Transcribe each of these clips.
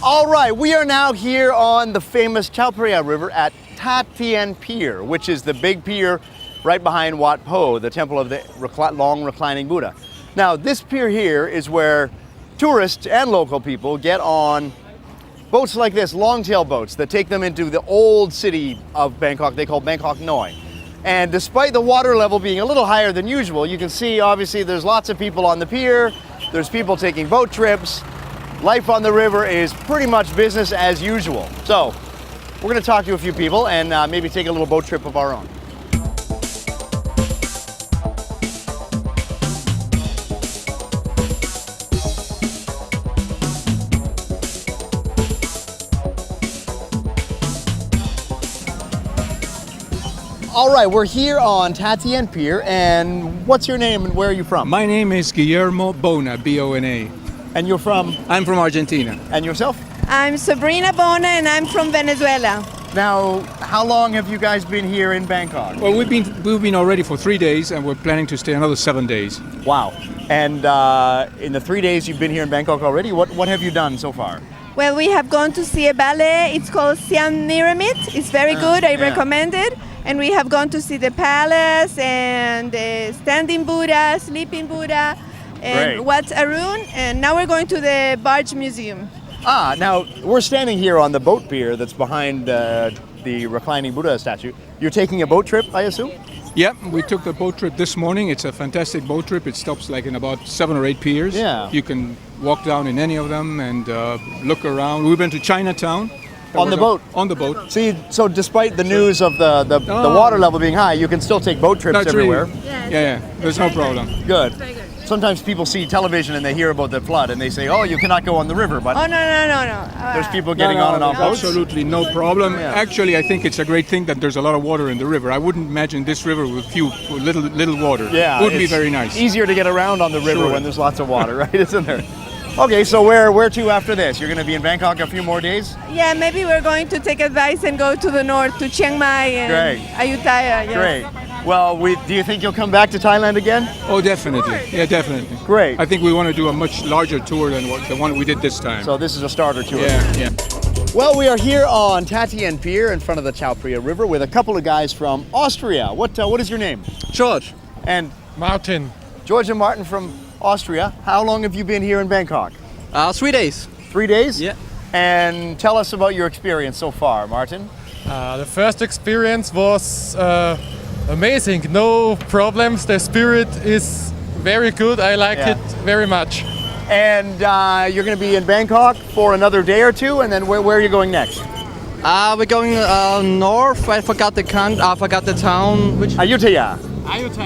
All right, we are now here on the famous Chao Phraya River at Tha Tien Pier, which is the big pier right behind Wat Po, the temple of the long reclining Buddha. Now, this pier here is where tourists and local people get on boats like this, long-tail boats that take them into the old city of Bangkok. They call Bangkok Noi. And despite the water level being a little higher than usual, you can see obviously there's lots of people on the pier, there's people taking boat trips. Life on the river is pretty much business as usual. So we're going to talk to a few people and maybe take a little boat trip of our own. All right, we're here on Tha Tien Pier, and what's your name and where are you from? My name is Guillermo Bona, B-O-N-A. And you're from? I'm from Argentina. And yourself? I'm Sabrina Bona and I'm from Venezuela. Now, how long have you guys been here in Bangkok? Well, we've been already for 3 days, and we're planning to stay another 7 days. Wow. And in the 3 days you've been here in Bangkok already, what have you done so far? Well, we have gone to see a ballet. It's called Siam Pyramid. It's very good. I recommend it. And we have gone to see the palace and the standing Buddha, sleeping Buddha, and Wat Arun. And now we're going to the barge museum. Now we're standing here on the boat pier that's behind the reclining Buddha statue. You're taking a boat trip, I assume? Yeah, we took the boat trip this morning. It's a fantastic boat trip. It stops like in about 7 or 8 piers. Yeah. You can walk down in any of them and look around. We went to Chinatown. On the boat? On the boat. See, so despite the news of the water level being high, you can still take boat trips everywhere. Really, yeah, there's no problem. Good. Sometimes people see television and they hear about the flood and they say, oh, you cannot go on the river, but no. There's people getting on and off boats? Absolutely no problem. Yeah. Actually, I think it's a great thing that there's a lot of water in the river. I wouldn't imagine this river with little water. Yeah, would be very nice. Easier to get around on the river Sure. when there's lots of water, right? Isn't there? Okay, so where to after this? You're going to be in Bangkok a few more days? Yeah, maybe we're going to take advice and go to the north, to Chiang Mai and Ayutthaya. Yes. Great. Well, do you think you'll come back to Thailand again? Oh, definitely. Yeah, definitely. Great. I think we want to do a much larger tour than the one we did this time. So this is a starter tour. Yeah. Well, we are here on Tha Tien Pier in front of the Chao Phraya River with a couple of guys from Austria. What is your name? George. And Martin. George and Martin from Austria. How long have you been here in Bangkok? 3 days. 3 days? Yeah. And tell us about your experience so far, Martin. The first experience was amazing. No problems. The spirit is very good. I like it very much. And you're going to be in Bangkok for another day or two, and then where are you going next? We're going north. I forgot the town. Which? Ayutthaya.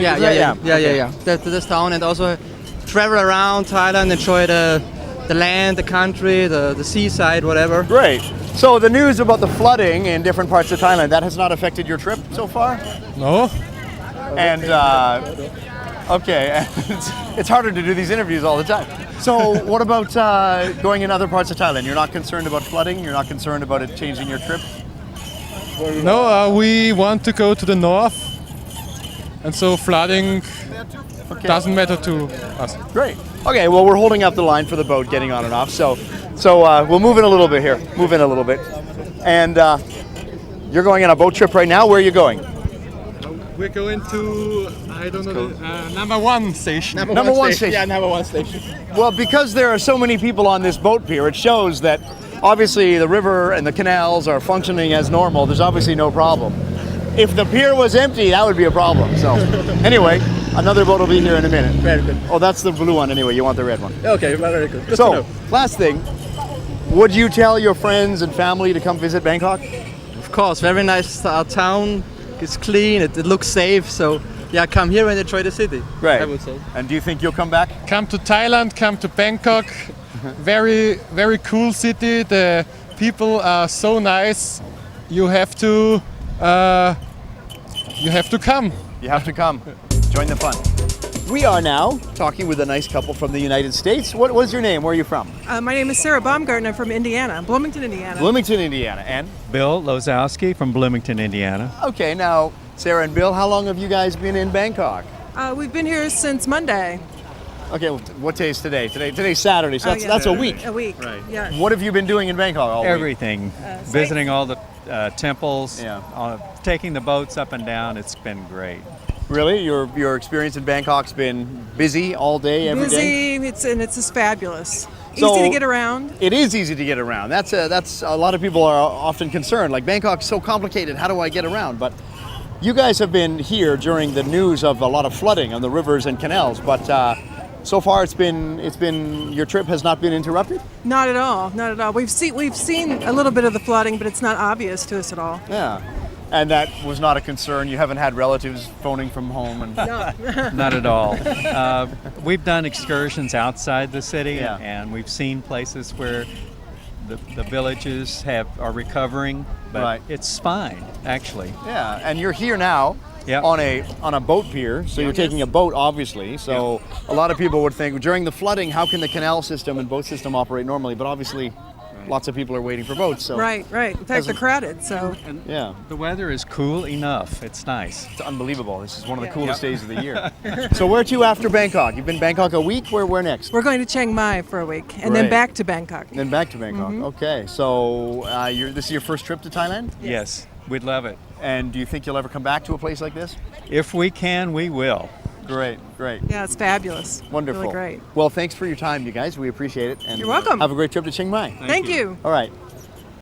Yeah. This town, and also travel around Thailand, enjoy the land, the country, the seaside, whatever. Great. So the news about the flooding in different parts of Thailand, that has not affected your trip so far? No. And okay, it's harder to do these interviews all the time. So what about going in other parts of Thailand? You're not concerned about flooding? You're not concerned about it changing your trip? No, we want to go to the north, and so flooding doesn't matter to us. Great. Okay, well, we're holding up the line for the boat getting on and off, so we'll move in a little bit here. Move in a little bit. And you're going on a boat trip right now. Where are you going? We're going to, I don't know, number 1 station. Number one station. Yeah, number 1 station. Well, because there are so many people on this boat pier, it shows that obviously the river and the canals are functioning as normal. There's obviously no problem. If the pier was empty, that would be a problem. So anyway, another boat will be here in a minute. Very good. Oh, that's the blue one anyway. You want the red one. Okay, very good. Good to So, know. last thing, would you tell your friends and family to come visit Bangkok? Of course, very nice town. It's clean, it looks safe. So, yeah, come here and enjoy the city. Great. I would say. And do you think you'll come back? Come to Thailand, come to Bangkok. Very, very cool city. The people are so nice. You have to come. You have to come. Join the fun. We are now talking with a nice couple from the United States. What was your name? Where are you from? My name is Sarah Baumgartner from Indiana, Bloomington, Indiana. Bloomington, Indiana. And? Bill Lozowski from Bloomington, Indiana. Okay, now, Sarah and Bill, how long have you guys been in Bangkok? We've been here since Monday. Okay, well, what day is today? Today's Saturday, so Oh, that's, yeah. that's a week. A week. Right. Yeah. What have you been doing in Bangkok all week? Everything. Visiting all the temples, Yeah. taking the boats up and down. It's been great. Really? Your experience in Bangkok's been busy all day, every day? Busy. It's just fabulous. So- Easy to get around. It is easy to get around. That's a lot of people are often concerned. Like, Bangkok's so complicated. How do I get around? But you guys have been here during the news of a lot of flooding on the rivers and canals. But so far, it's been your trip has not been interrupted. Not at all. Not at all. We've seen a little bit of the flooding, but it's not obvious to us at all. Yeah. And that was not a concern. You haven't had relatives phoning from home, and Not at all. We've done excursions outside the city, Yeah. and we've seen places where the villages are recovering, but Right. it's fine, actually. yeah. And you're here now. Yeah. On a boat pier, so you're taking a boat, obviously. So a lot of people would think during the flooding, how can the canal system and boat system operate normally? But obviously, lots of people are waiting for boats. So Right. In fact, they're crowded. So And yeah, the weather is cool enough. It's nice. it's unbelievable. This is one of the coolest days of the year. So where to after Bangkok? You've been Bangkok a week. Where next? we're going to Chiang Mai for a week, and Great. then back to Bangkok. Then back to Bangkok. Okay. So this is your first trip to Thailand, Yes, we'd love it. and do you think you'll ever come back to a place like this? If we can, we will. Great. Yeah, it's fabulous. Wonderful. Really great. Well, thanks for your time, you guys. We appreciate it. And You're welcome. Have a great trip to Chiang Mai. Thank you. All right.